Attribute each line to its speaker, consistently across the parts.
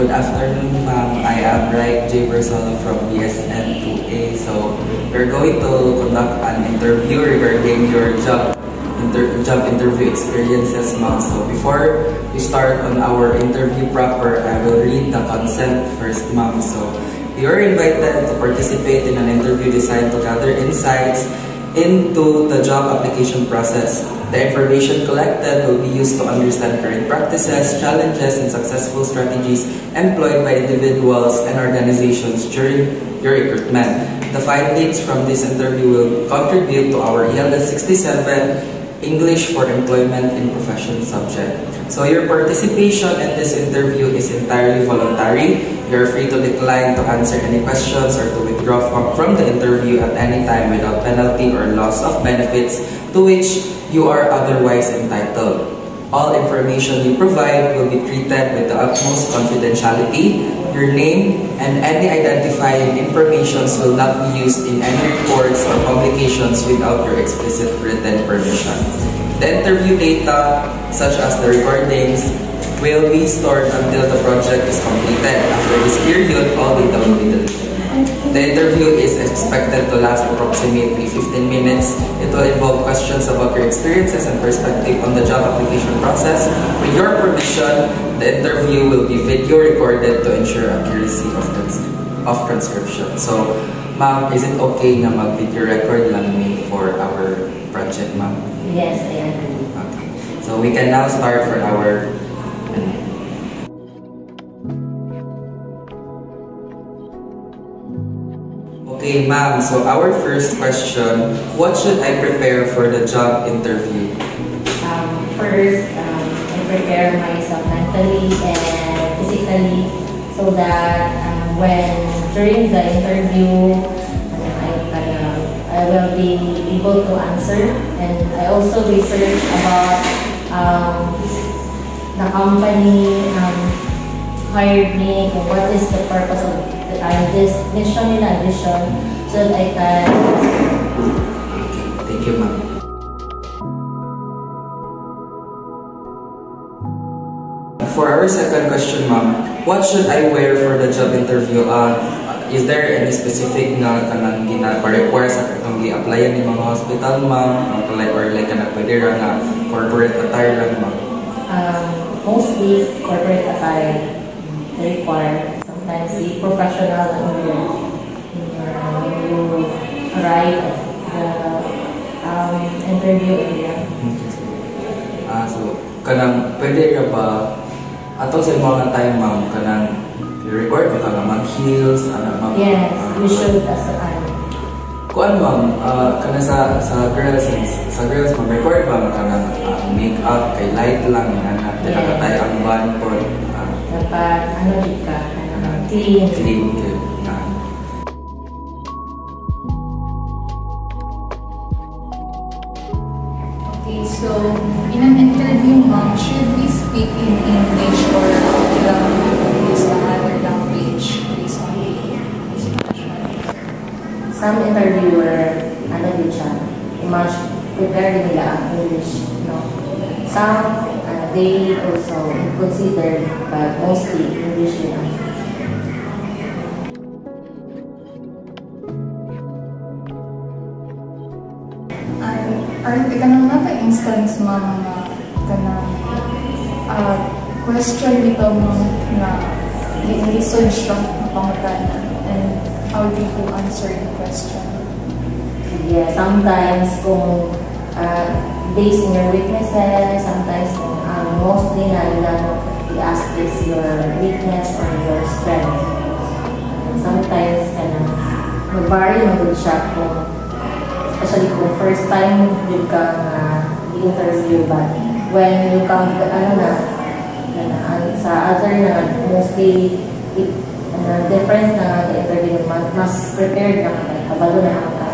Speaker 1: Good afternoon, ma'am. I am Raik J. Bersolo from BSN 2A. So, we're going to conduct an interview regarding your job interview experiences, ma'am. So, before we start on our interview proper, I will read the consent first, ma'am. So, you are invited to participate in an interview designed to gather insights into the job application process. The information collected will be used to understand current practices, challenges, and successful strategies employed by individuals and organizations during your recruitment. The findings from this interview will contribute to our ELS 67 English for Employment in Profession subject. So your participation in this interview is entirely voluntary. You're free to decline to answer any questions or to withdraw from the interview at any time without penalty or loss of benefits to which you are otherwise entitled. All information you provide will be treated with the utmost confidentiality. Your name and any identifying information will not be used in any reports or publications without your explicit written permission. The interview data, such as the recordings, will be stored until the project is completed. After this period, all data will be deleted. The interview is expected to last approximately 15 minutes. It will involve questions about your experiences and perspective on the job application process. With your permission, the interview will be video recorded to ensure accuracy of transcription. So, ma'am, is it okay na mag-video record lang me for our project, ma'am?
Speaker 2: Yes, I agree.
Speaker 1: Okay. So, we can now start for our Okay, ma'am. So our first question, what should I prepare for the job interview?
Speaker 2: First, I prepare myself mentally and physically so that during the interview, I will be able to answer. And I also research about the company hired me, what is the purpose of this mission in addition, so that I can.
Speaker 1: Thank you, ma'am. For our second question, ma'am, what should I wear for the job interview? Is there any specific na kanang gina-require sa katong gi-applyan ni mga hospital, ma'am? Or like kanang pwede ra nga corporate attire lang, ma'am?
Speaker 2: Mostly corporate attire required. Sometimes the professional when you arrive at the interview area.
Speaker 1: So, kanang pwede ra ba ato sa mga time, ma'am, kanang record ka nga mag-heels, ma'am?
Speaker 2: Yes, we should as a
Speaker 1: kuan, ma'am, kana sa girls, ma'am, record ba kanang make-up kay light lang nga nakatay ang band po.
Speaker 2: Dapat ka clean.
Speaker 3: Okay, so in an interview, ma'am, should we speak in English or use another language based on the discussion?
Speaker 2: Some interviewer, must prepare nila ang English, no? Some, they also consider, but mostly English lang.
Speaker 3: Kanang naka-instance, ma'am, kanang question ito, ma'am, na i-research lang ang pangutanan, and how do you answer the question?
Speaker 2: Yeah, sometimes kung based on your weaknesses, sometimes kung mostly na i-ask is your weakness or your strength. Sometimes mag-vary mo din siya kung especially kung first time you kang interview, but when you come sa other mostly different na interview, mas prepared na kabalo na ka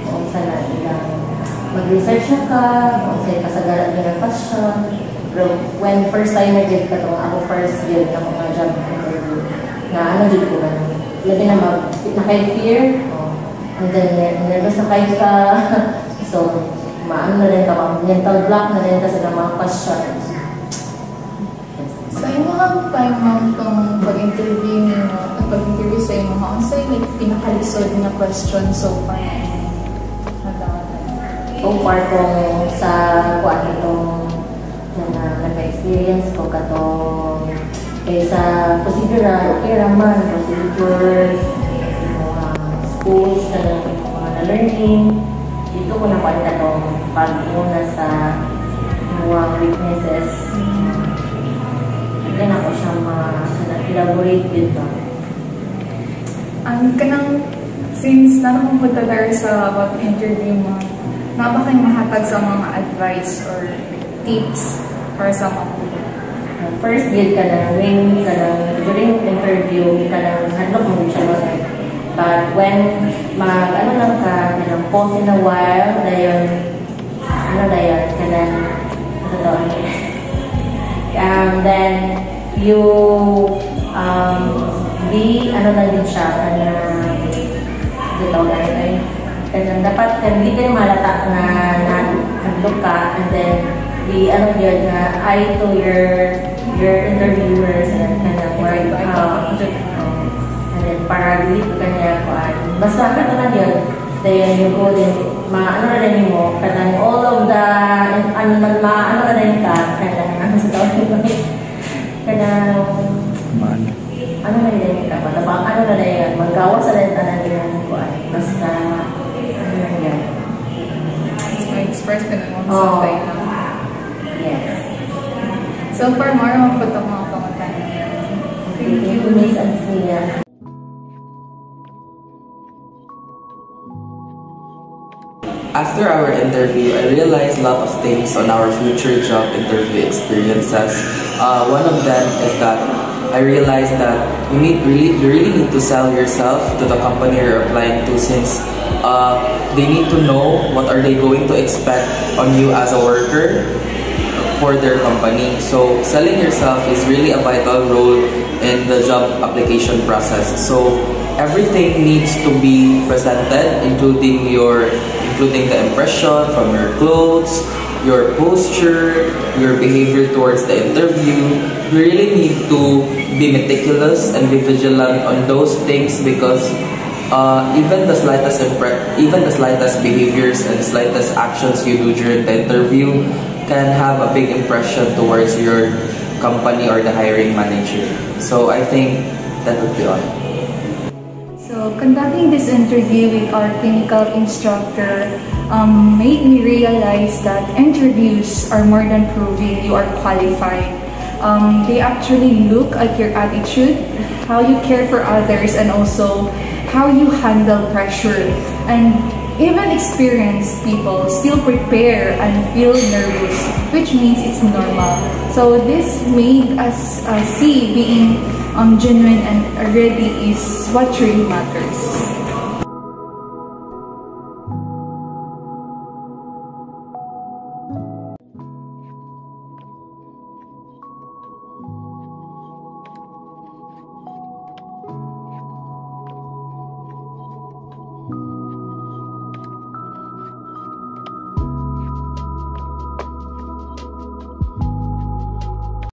Speaker 2: kung saan na ilang mag-research na ka, kung saan kasagaran ng question. Pero when first time na-get ka ako first get na mga job interview na dito ko labi na naka-fear, and then nervous na kayo ka, so maano na rin ka, mental block na rin ka sa mga questions.
Speaker 3: Sa imong time, ma'am, itong pag-interview sa imo, ano sa may pinakalisod na question so far?
Speaker 2: So far kung sa kuan itong nag-experience ko katong kaysa procedural, okay raman, procedures, schools, mga learning. Dito ko nakuha katong pag-una sa mga weaknesses. Again ako siyang elaborate dito.
Speaker 3: Since nakapunta tayo sa about interview mo, napakang mahatag sa mga advice or tips para sa mga
Speaker 2: first date ka lang, during interview, ka lang handle mo siya mag but when ano lang ka, pause in a while, then you be, lang din siya, dapat hindi kayo malata na handle ka, and then be eye to your interviewers and and then para dili ka niya basta ka naman yun, then you go din na rin mo all of the na rin ka sa tawag na rin ka na rin magawa sa rin tanan yun basta yan
Speaker 3: express ka na mo sa
Speaker 2: yes.
Speaker 3: So far, more magpunta mga pangutan.
Speaker 2: Thank you, Miss Ancia.
Speaker 1: After our interview, I realized a lot of things on our future job interview experiences. One of them is that I realized that you really need to sell yourself to the company you're applying to, since they need to know what are they going to expect on you as a worker for their company. So selling yourself is really a vital role in the job application process. So everything needs to be presented, including the impression from your clothes, your posture, your behavior towards the interview. You really need to be meticulous and be vigilant on those things, because even the slightest behaviors and slightest actions you do during the interview can have a big impression towards your company or the hiring manager. So I think that would be all.
Speaker 3: So conducting this interview with our clinical instructor made me realize that interviews are more than proving you are qualified. They actually look at your attitude, how you care for others, and also how you handle pressure. And even experienced people still prepare and feel nervous, which means it's normal. So this made us see being genuine and ready is what really matters.